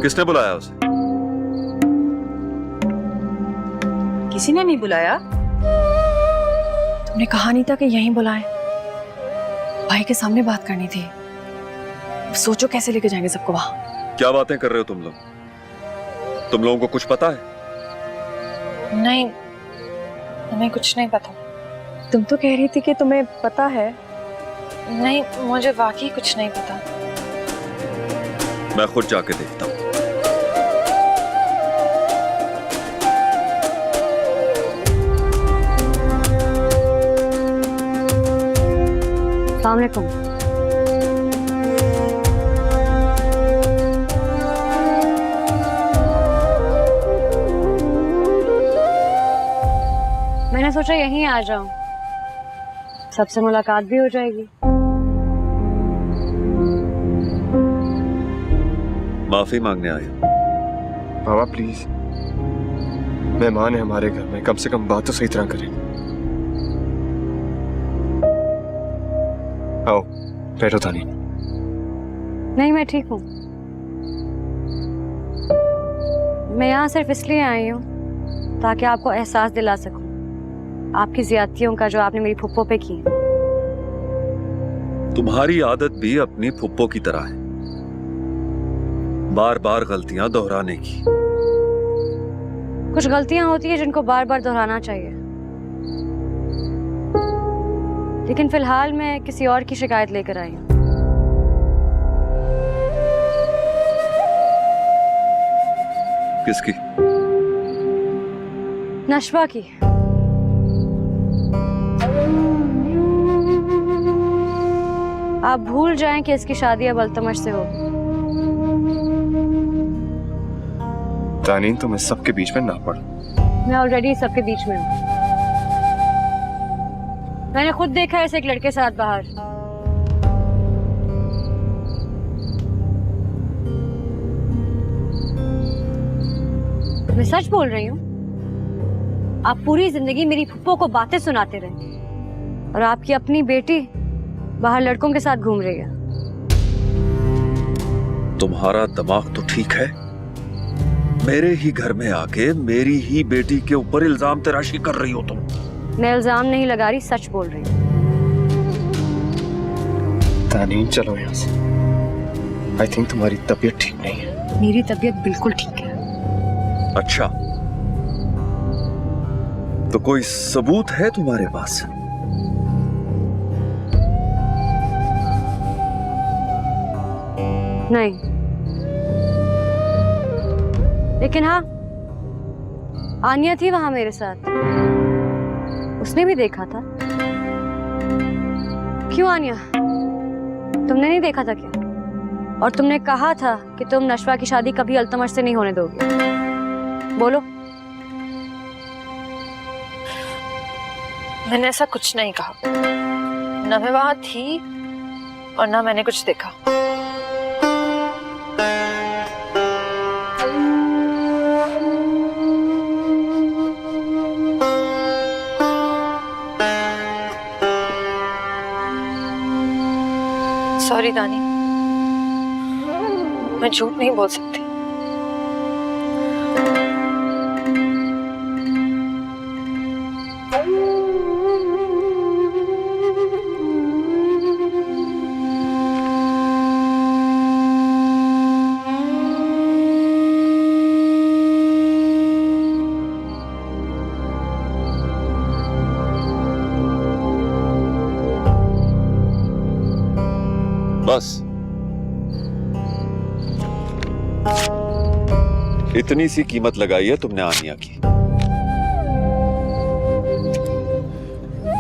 किसने बुलाया उसे? किसी ने नहीं बुलाया। तुमने कहा नहीं था कि यहीं बुलाएं? भाई के सामने बात करनी थी। सोचो कैसे लेके जाएंगे सबको वहां। क्या बातें कर रहे हो तुम लोग? तुम लोगों को कुछ पता है? नहीं, हमें कुछ नहीं पता। तुम तो कह रही थी कि तुम्हें पता है। नहीं, मुझे वाकई कुछ नहीं पता। मैं खुद जाके देखता हूँ। अस्सलाम वालेकुम। मैंने सोचा यहीं आ जाऊं, सबसे मुलाकात भी हो जाएगी। माफी मांगने आए। बाबा प्लीज, मेहमान है हमारे घर में, कम से कम बात तो सही तरह करें। आओ बैठो तानी। नहीं, मैं ठीक हूँ। मैं यहाँ सिर्फ इसलिए आई हूँ ताकि आपको एहसास दिला सकूं आपकी ज्यादतियों का जो आपने मेरी फुप्पो पे की। तुम्हारी आदत भी अपनी फुप्पो की तरह है, बार बार गलतियां दोहराने की। कुछ गलतियां होती है जिनको बार बार दोहराना चाहिए, लेकिन फिलहाल मैं किसी और की शिकायत लेकर आई हूँ। किसकी? नशवा की। आप भूल जाएं कि इसकी शादी अब अल्तमश से होगी। तानीन तुम इस सबके बीच में ना पड़ो। मैं ऑलरेडी सबके बीच में हूँ। मैंने खुद देखा है इसे एक लड़के साथ बाहर। मैं सच बोल रही हूँ। आप पूरी जिंदगी मेरी फुप्पो को बातें सुनाते रहे और आपकी अपनी बेटी बाहर लड़कों के साथ घूम रही है। तुम्हारा दिमाग तो ठीक है? मेरे ही घर में आके मेरी ही बेटी के ऊपर इल्जाम तराशी कर रही हो तुम। मैं इल्जाम नहीं लगा रही, सच बोल रही हूँ। तानीन चलो यहाँ से। आई थिंक तुम्हारी तबीयत ठीक नहीं है। मेरी तबीयत बिल्कुल ठीक है। अच्छा, तो कोई सबूत है तुम्हारे पास? नहीं, लेकिन हाँ, आनिया थी वहां मेरे साथ। उसने भी देखा था। क्यों आनिया, तुमने नहीं देखा था क्या? और तुमने कहा था कि तुम नशवा की शादी कभी अल्तमश से नहीं होने दोगे। बोलो। मैंने ऐसा कुछ नहीं कहा। ना मैं वहां थी और ना मैंने कुछ देखा। सॉरी दानी, मैं झूठ नहीं बोल सकती। बस इतनी सी कीमत लगाई है तुमने आनिया की।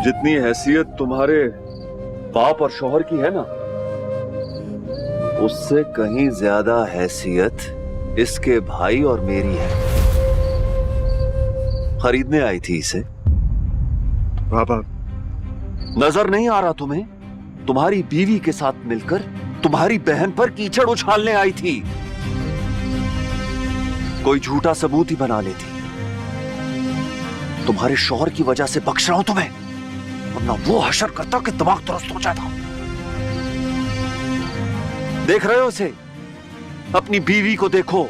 जितनी हैसियत तुम्हारे बाप और शौहर की है ना, उससे कहीं ज्यादा हैसियत इसके भाई और मेरी है। खरीदने आई थी इसे। बाबा नजर नहीं आ रहा तुम्हें? तुम्हारी बीवी के साथ मिलकर तुम्हारी बहन पर कीचड़ उछालने आई थी। कोई झूठा सबूत ही बना लेती। तुम्हारे शौहर की वजह से बख्श रहा हूं तुम्हें, वरना वो हशर करता कि दिमाग दुरुस्त हो जाता। देख रहे हो उसे? अपनी बीवी को देखो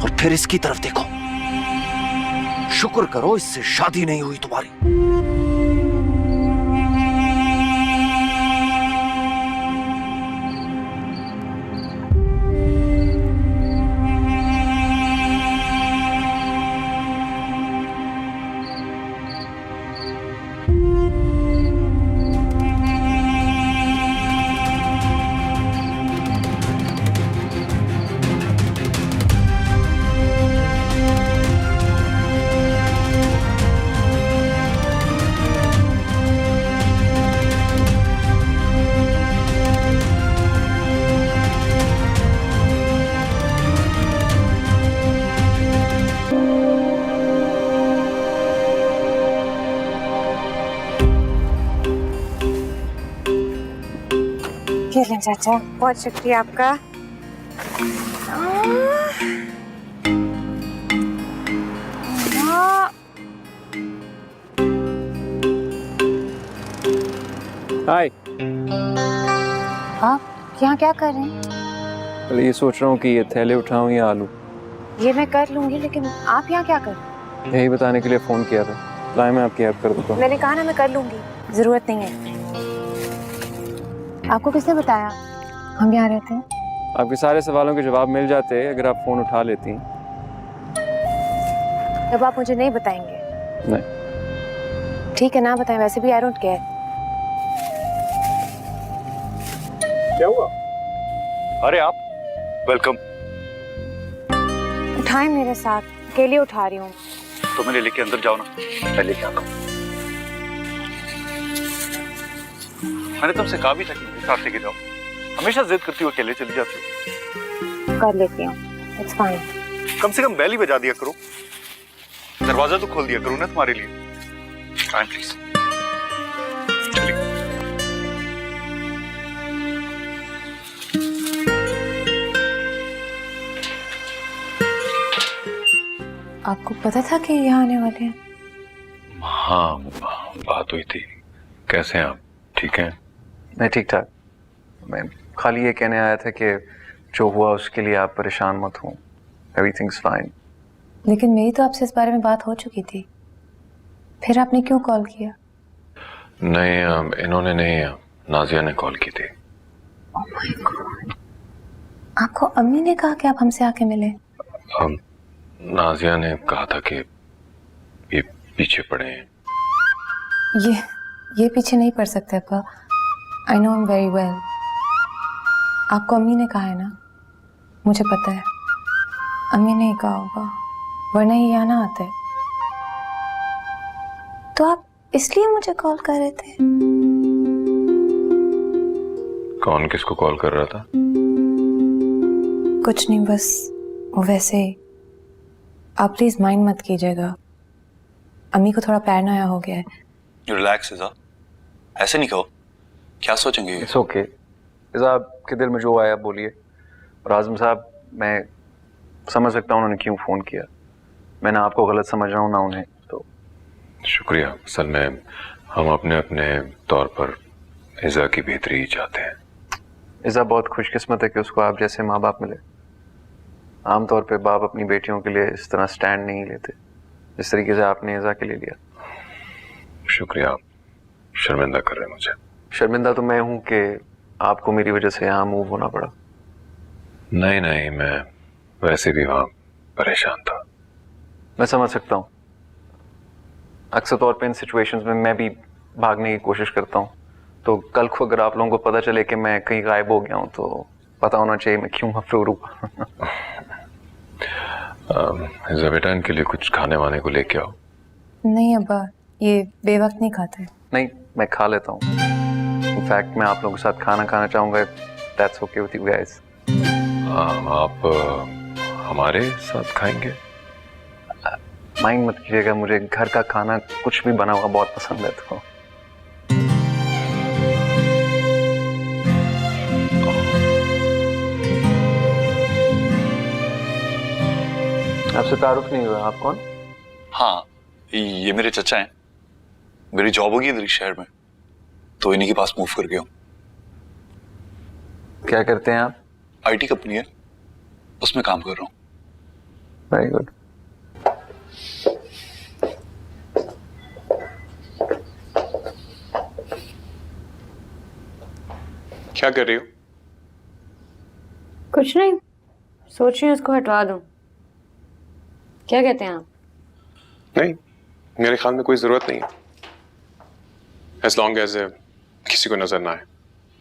और फिर इसकी तरफ देखो। शुक्र करो इससे शादी नहीं हुई तुम्हारी। चाचा बहुत शुक्रिया आपका। हाय। आप यहाँ क्या कर रहे हैं? पहले ये सोच रहा हूँ कि ये थैले उठाऊं या आलू। ये मैं कर लूंगी, लेकिन आप यहाँ क्या कर रहे हैं? यही बताने के लिए फोन किया था। लाए मैं आपकी हेल्प कर दूंगा। मैंने कहा ना मैं कर लूंगी, जरूरत नहीं है। आपको किसने बताया हम यहाँ रहते हैं? आपके सारे सवालों के जवाब मिल जाते अगर आप फोन उठा लेती। अब आप मुझे नहीं बताएंगे? नहीं। ठीक है, ना बताएं, वैसे भी आई डोंट केयर। क्या हुआ? अरे आप वेलकम। उठाएं मेरे साथ, अकेले उठा रही हूँ। तो मेरे लेके अंदर जाओ ना, मैं लेके आता हूँ। मैंने तुमसे कहा भी था कि साथ लेके जाओ। हमेशा जिद करती हो, अकेले चली जाती हो। कर लेती हूँ, इट्स फाइन। कम से कम बेल ही बजा दिया करो, दरवाजा तो खोल दिया करो ना तुम्हारे लिए। Time please. आपको पता था कि यहाँ आने वाले हैं? हाँ, बात हुई थी। कैसे हैं आप? ठीक हैं? मैं ठीक ठाक। मैं खाली ये कहने आया था कि जो हुआ उसके लिए आप परेशान मत हो। Everything's fine. लेकिन मेरी तो आपसे इस बारे में बात हो चुकी थी, फिर आपने क्यों कॉल किया? नहीं, इन्होंने नहीं, नाजिया ने कॉल की थी। Oh my God. आपको अम्मी ने कहा कि आप हमसे आके मिले? नाजिया ने कहा था कि ये पीछे पड़े हैं। ये पीछे नहीं पड़ सकते अब्बा। I know, I am very well. आपको अम्मी ने कहा है ना? मुझे पता है अम्मी ने ही कहा होगा, वरना ये यहाँ ना आते। तो आप इसलिए मुझे कॉल कर रहे थे? कौन किसको कॉल कर रहा था? कुछ नहीं, बस वो वैसे ही। आप प्लीज माइंड मत कीजिएगा, अम्मी को थोड़ा पैरानोया हो गया है। रिलैक्स इज़ा, ऐसे नहीं कहो, क्या सोचेंगे? It's okay. इज़ा, आपके दिल में जो आया बोलिए। और आज़म साहब, मैं समझ सकता हूँ उन्होंने क्यों फ़ोन किया। मैं ना आपको गलत समझ रहा हूँ ना उन्हें। तो शुक्रिया। असल में हम अपने अपने तौर पर इज़ा की बेहतरी चाहते हैं। इज़ा बहुत खुशकिस्मत है कि उसको आप जैसे माँ बाप मिले। आमतौर पे बाप अपनी बेटियों के लिए इस तरह स्टैंड नहीं लेते जिस तरीके से आपने इज़ा के लिए लिया। शुक्रिया, आप शर्मिंदा कर रहे हैं मुझे। शर्मिंदा तो मैं हूँ कि आपको मेरी वजह से यहाँ मूव होना पड़ा। नहीं, मैं वैसे भी वहाँ परेशान था। मैं समझ सकता हूँ। अक्सर तौर पे इन सिचुएशंस में मैं भी भागने की कोशिश करता हूँ। तो कल को अगर आप लोगों को पता चले कि मैं कहीं गायब हो गया हूँ तो पता होना चाहिए मैं क्यों मफरूर हुआ। इज़ा बेटा, इनके लिए कुछ खाने वाने को लेके आओ। नहीं अब्बा, ये बेवक्त नहीं खाते। नहीं, मैं खा लेता हूँ। इनफैक्ट मैं आप लोगों के साथ खाना खाना चाहूँगा। That's okay with you guys. आप हमारे साथ खाएंगे? माइंड मत कीजिएगा, मुझे घर का खाना कुछ भी बना हुआ बहुत पसंद है। तो आपसे तारुफ नहीं हुआ, आप कौन? हाँ, ये मेरे चचा हैं। मेरी जॉब होगी इधर शहर में, तो इन्हीं के पास मूव कर गया हूँ। क्या करते हैं आप? आईटी कंपनी है, उसमें काम कर रहा हूँ। Very good. क्या कर रही हो? कुछ नहीं, सोच रही हूँ उसको हटवा दूं। क्या कहते हैं आप? नहीं, मेरे ख्याल में कोई जरूरत नहीं है, एज लॉन्ग एज किसी को नजर ना आए।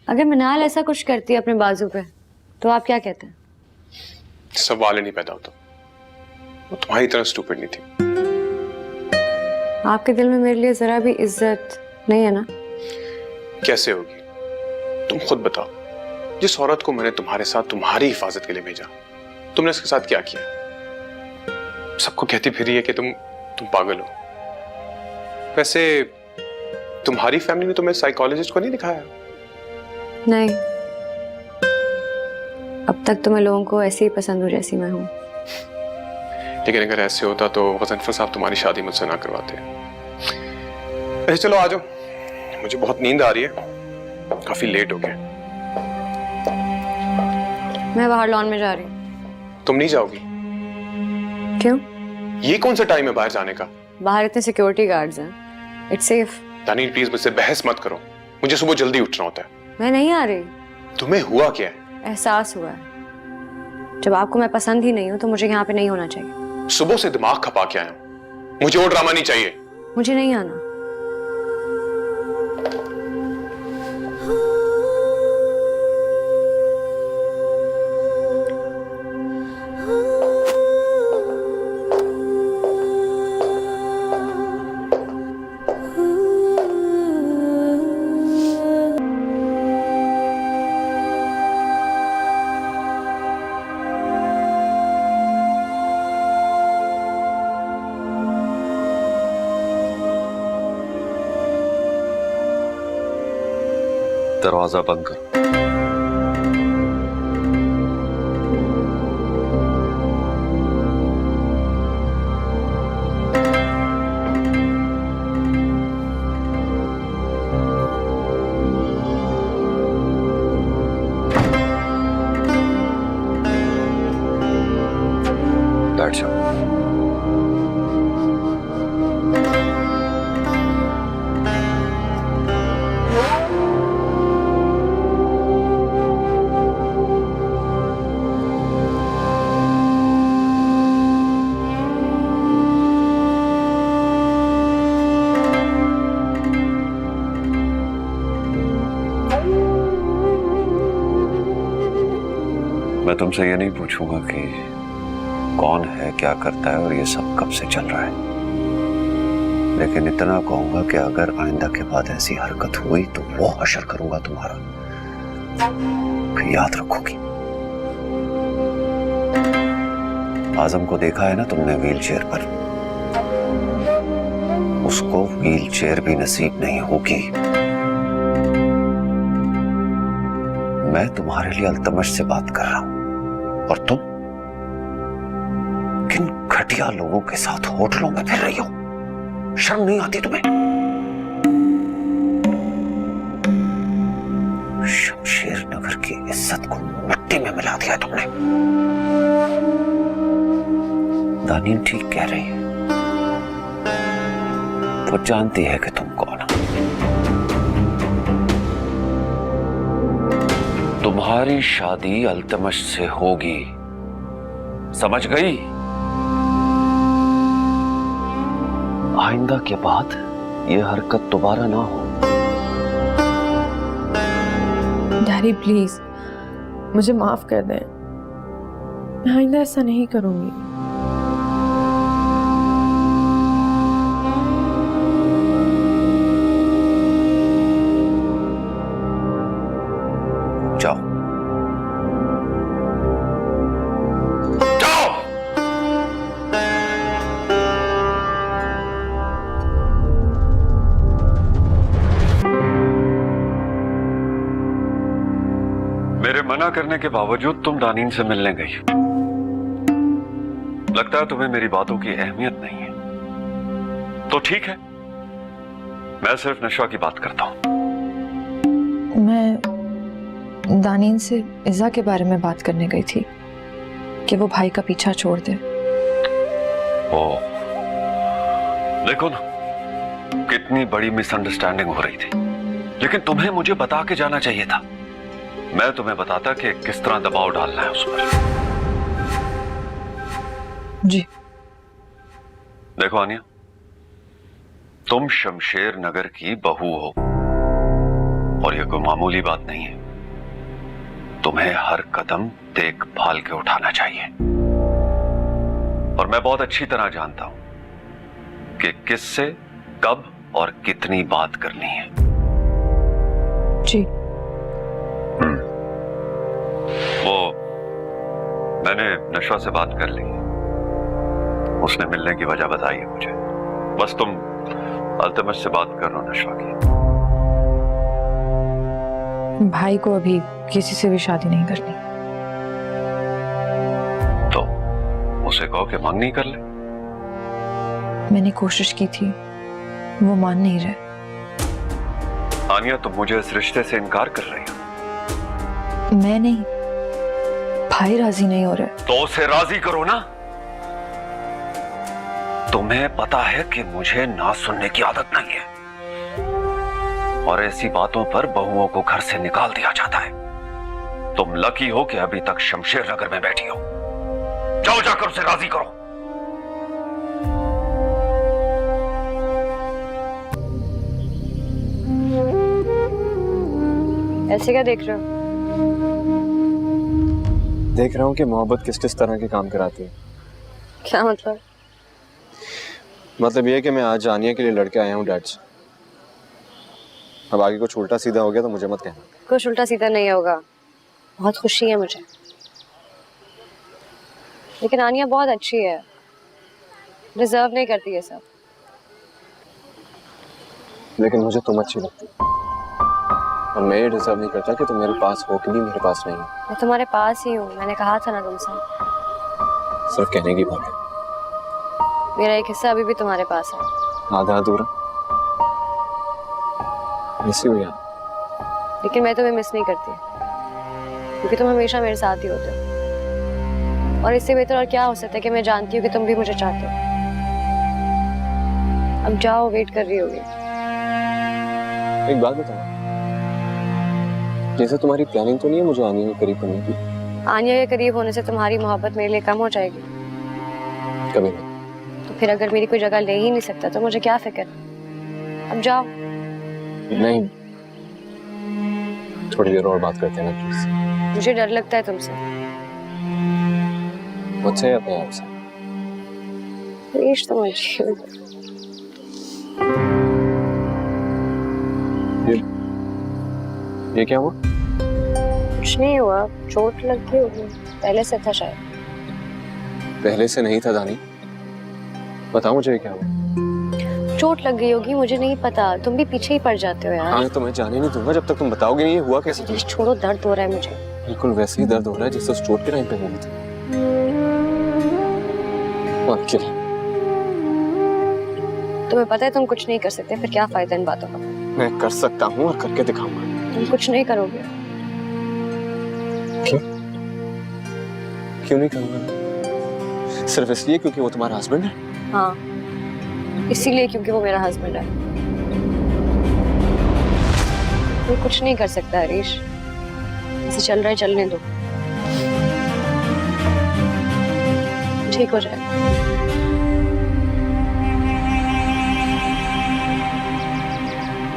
अगर मिनाल ऐसा कुछ करती है अपने बाजू पे तो आप क्या कहते हैं? सवाल ही नहीं पैदा होता। वो तुम्हारी तरह स्टूपिड नहीं थी। आपके दिल में मेरे लिए जरा भी इज्जत नहीं है ना? कैसे होगी? तुम खुद बताओ। जिस औरत को मैंने तुम्हारे साथ तुम्हारी हिफाजत के लिए भेजा, तुमने उसके साथ क्या किया? सबको कहती फिर है कि तुम पागल हो। वैसे तुम्हारी फैमिली ने तुम्हें साइकोलॉजिस्ट को नहीं दिखाया? नहीं, अब तक तो मैं लोगों को ऐसे ही पसंद हूँ जैसी मैं हूँ। लेकिन अगर ऐसे होता तो गज़नफर साहब तुम्हारी शादी मुझसे ना करवाते। ऐसे चलो आ जाओ, मुझे बहुत नींद आ रही है, काफी लेट हो गया। मैं बाहर लॉन में जा रही हूँ। तुम नहीं जाओगी? क्यों? ये कौन सा टाइम है बाहर जाने का? बाहर इतने सिक्योरिटी गार्ड्स हैं, इट्स सेफ। दानिल प्लीज मुझसे बहस मत करो, मुझे सुबह जल्दी उठना होता है। मैं नहीं आ रही। तुम्हें हुआ क्या है? एहसास हुआ है, जब आपको मैं पसंद ही नहीं हूँ तो मुझे यहाँ पे नहीं होना चाहिए। सुबह से दिमाग खपा के आया हूँ, मुझे और ड्रामा नहीं चाहिए। मुझे नहीं आना। दरवाजा बंद करो। बैठ जाओ। मैं तुमसे ये नहीं पूछूंगा कि कौन है, क्या करता है और ये सब कब से चल रहा है, लेकिन इतना कहूंगा कि अगर आइंदा के बाद ऐसी हरकत हुई तो वो हशर करूंगा तुम्हारा, याद रखोगी। आजम को देखा है ना तुमने व्हीलचेयर पर, उसको व्हीलचेयर भी नसीब नहीं होगी। मैं तुम्हारे लिए अल्तमश से बात कर रहा हूं और तुम किन घटिया लोगों के साथ होटलों में फिर रही हो, शर्म नहीं आती तुम्हें? शमशेर नगर की इज्जत को मिट्टी में मिला दिया तुमने। दानीन ठीक कह रही है, वो जानती है कि तुम कौन हो। तुम्हारी शादी अल्तमश से होगी, समझ गई? आइंदा के बाद ये हरकत दोबारा ना हो। डैडी प्लीज मुझे माफ कर दें, मैं आइंदा ऐसा नहीं करूंगी। जाओ जाओ। मेरे मना करने के बावजूद तुम दानीन से मिलने गई। लगता है तुम्हें मेरी बातों की अहमियत नहीं है। तो ठीक है, मैं सिर्फ नशा की बात करता हूं। दानीन से इज़ा के बारे में बात करने गई थी कि वो भाई का पीछा छोड़ दे। ओ, देखो ना कितनी बड़ी मिसअंडरस्टैंडिंग हो रही थी, लेकिन तुम्हें मुझे बता के जाना चाहिए था। मैं तुम्हें बताता कि किस तरह दबाव डालना है उस पर। जी। देखो आनिया, तुम शमशेर नगर की बहू हो और यह कोई मामूली बात नहीं है। तुम्हें हर कदम देखभाल के उठाना चाहिए और मैं बहुत अच्छी तरह जानता हूं कि किससे कब और कितनी बात करनी है। जी। वो मैंने नशवा से बात कर ली, उसने मिलने की वजह बताई है मुझे। बस तुम अल्तमश से बात करो नशवा की। भाई को अभी किसी से भी शादी नहीं करनी। तो उसे कहो कि मांग नहीं कर ले। मैंने कोशिश की थी, वो मान नहीं रहे। आनिया, तुम मुझे इस रिश्ते से इनकार कर रही हो। मैं नहीं, भाई राजी नहीं हो रहे। तो उसे राजी करो ना। तुम्हें पता है कि मुझे ना सुनने की आदत नहीं है और ऐसी बातों पर बहुओं को घर से निकाल दिया जाता है। तुम लकी हो कि अभी तक शमशेर नगर में बैठी हो। जाओ, जाकर उसे राजी करो। ऐसे क्या देख रहे हो? देख रहा हूँ कि मोहब्बत किस किस तरह के काम कराती है। क्या मतलब? मतलब ये कि मैं आज आनिया के लिए लड़के आया हूँ डैड से। अब आगे कुछ उल्टा सीधा हो गया तो मुझे मत कहना। कुछ उल्टा सीधा नहीं होगा। बहुत खुशी है मुझे, लेकिन आनिया बहुत अच्छी है, डिजर्व नहीं करती ये सब। लेकिन मुझे तुम अच्छी लगती है और मैं ये डिजर्व नहीं करता कि तुम मेरे पास हो कि नहीं मेरे पास नहीं हो। मैं तुम्हारे पास ही हूँ, मैंने कहा था ना तुमसे। सिर्फ कहने की बात है। मेरा एक हिस्सा अभी भी तुम्हारे पास है। आधा अधूरा ऐसी हुई यार। लेकिन मैं तुम्हें मिस नहीं करती क्योंकि तुम हमेशा मेरे साथ ही होते हो। और इससे बेहतर और क्या हो सकता है कि मैं जानती हूँ कि तुम भी मुझे चाहते हो। अब जाओ, वेट कर रही होगी। एक बात बताओ, जैसे तुम्हारी प्लानिंग तो नहीं है मुझे आनिया के करीब करने की? आनिया के करीब होने से तुम्हारी मोहब्बत मेरे लिए कम हो जाएगी? कभी नहीं। तो फिर अगर मेरी कोई जगह ले ही नहीं सकता तो मुझे क्या फिक्र? अब जाओ। नहीं, थोड़ी देर और बात करते हैं ना प्लीज। मुझे डर लगता है तुमसे। मुझसे या अपने आप से? प्लीज समझिए। ये क्या हुआ? कुछ नहीं हुआ, चोट लग गई होगी। पहले से था शायद। पहले से नहीं था दानी, बताओ मुझे क्या हुआ। चोट लग गई होगी, मुझे नहीं पता। तुम भी पीछे ही पड़ जाते हो यार। हाँ, तो मैं जाने नहीं दूंगा जब तक तुम बताओगे नहीं ये हुआ कैसे। प्लीज छोड़ो, दर्द हो रहा है मुझे। बिल्कुल वैसे ही दर्द हो रहा है जैसे उस चोट के टाइम पे हुआ था। और क्या? तुम्हें पता है तुम कुछ नहीं कर सकते, फिर क्या फायदा इन बातों का? मैं कर सकता हूँ और करके दिखाऊंगा। तुम कुछ नहीं करोगे। क्यों? क्यों नहीं करूंगा? सिर्फ इसलिए क्योंकि वो तुम्हारा हस्बैंड है? हाँ, इसीलिए क्योंकि वो मेरा हस्बैंड है। कोई कुछ नहीं कर सकता हरीश। ऐसे चल रहा है, चलने दो, ठीक हो जाएगा।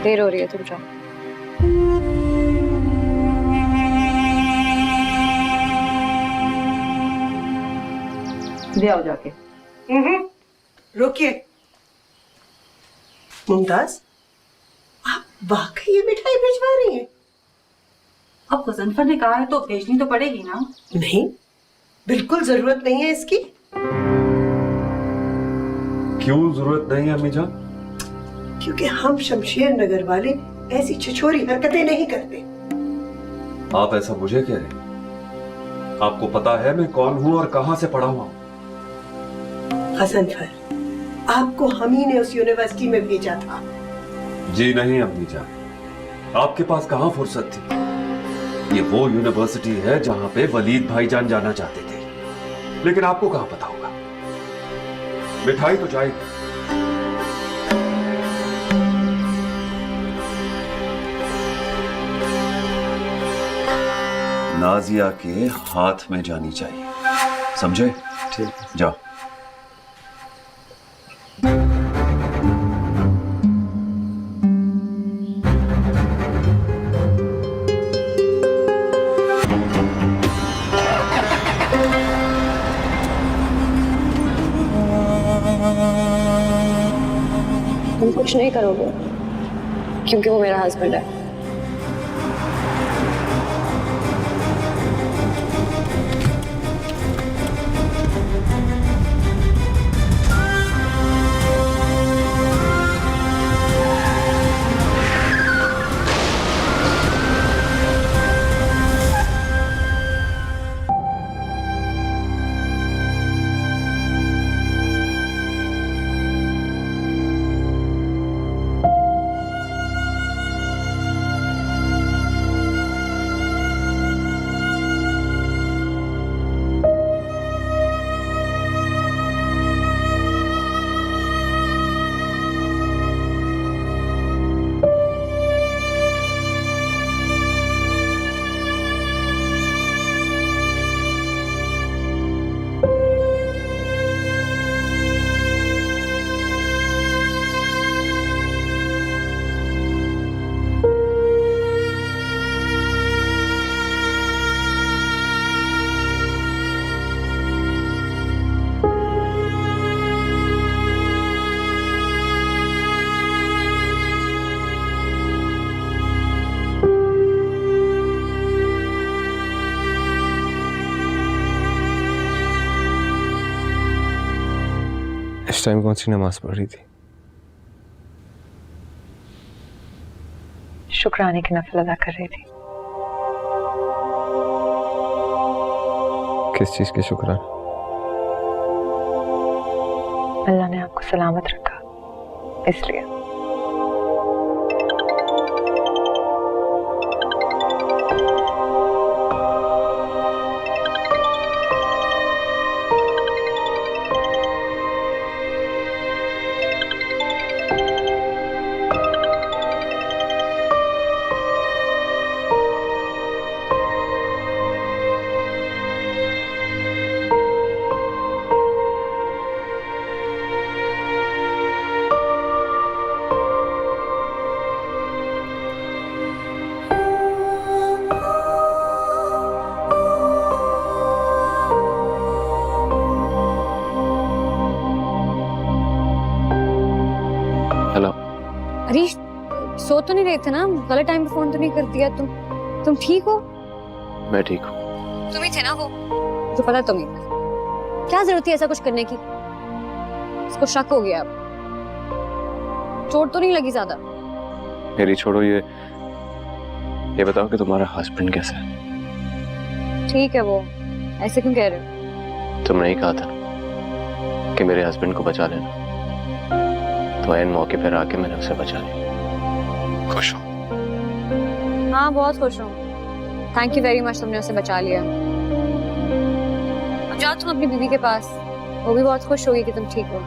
देर हो रही है, तुम जाओ। ले आओ जाके। रुकिए मुमताज, आप वाकई ये मिठाई भिजवा रही हैं? अब गजनफर ने कहा है तो भेजनी तो पड़ेगी ना। नहीं, बिल्कुल जरूरत नहीं है इसकी। क्यों जरूरत नहीं है अम्मी जान? क्योंकि हम शमशेर नगर वाले ऐसी छिछोरी हरकतें नहीं करते। आप ऐसा मुझे कह रहे हैं? आपको पता है मैं कौन हूं और कहां से पढ़ा हुआ? गजनफर, आपको हम ही ने उस यूनिवर्सिटी में भेजा था। जी नहीं अम्मी जान, आपके पास कहां फुर्सत थी? ये वो यूनिवर्सिटी है जहां पे वलीद भाईजान जाना चाहते थे, लेकिन आपको कहां पता होगा। मिठाई तो जाएगी। नाजिया के हाथ में जानी चाहिए, समझे? ठीक, जाओ। तुम कुछ नहीं करोगे क्योंकि वो मेरा हस्बैंड है। इस टाइम कौन सी नमाज पढ़ रही थी? शुक्राने की नफल अदा कर रही थी। किस चीज के शुक्राना? अल्लाह ने आपको सलामत रखा, इसलिए। हरीश, सो तो नहीं रहे थे ना? गलत टाइम पे फोन तो नहीं कर दिया? तुम ठीक हो? मैं ठीक हूँ। तुम ही थे ना वो, जो पता तुम ही थे। क्या जरूरत थी ऐसा कुछ करने की? इसको शक हो गया अब। चोट तो नहीं लगी ज्यादा? मेरी छोड़ो, ये बताओ कि तुम्हारा हस्बैंड कैसा है? ठीक है वो, ऐसे क्यों कह रहे हो? तुमने ही कहा था कि मेरे हस्बैंड को बचा लेना, तो ऐन मौके पर आके मैंने उसे बचा लिया। खुश हो? हाँ, बहुत खुश हूँ। थैंक यू वेरी मच, तुमने उसे बचा लिया। अब जाओ तुम अपनी बीवी के पास, वो भी बहुत खुश होगी कि तुम ठीक हो।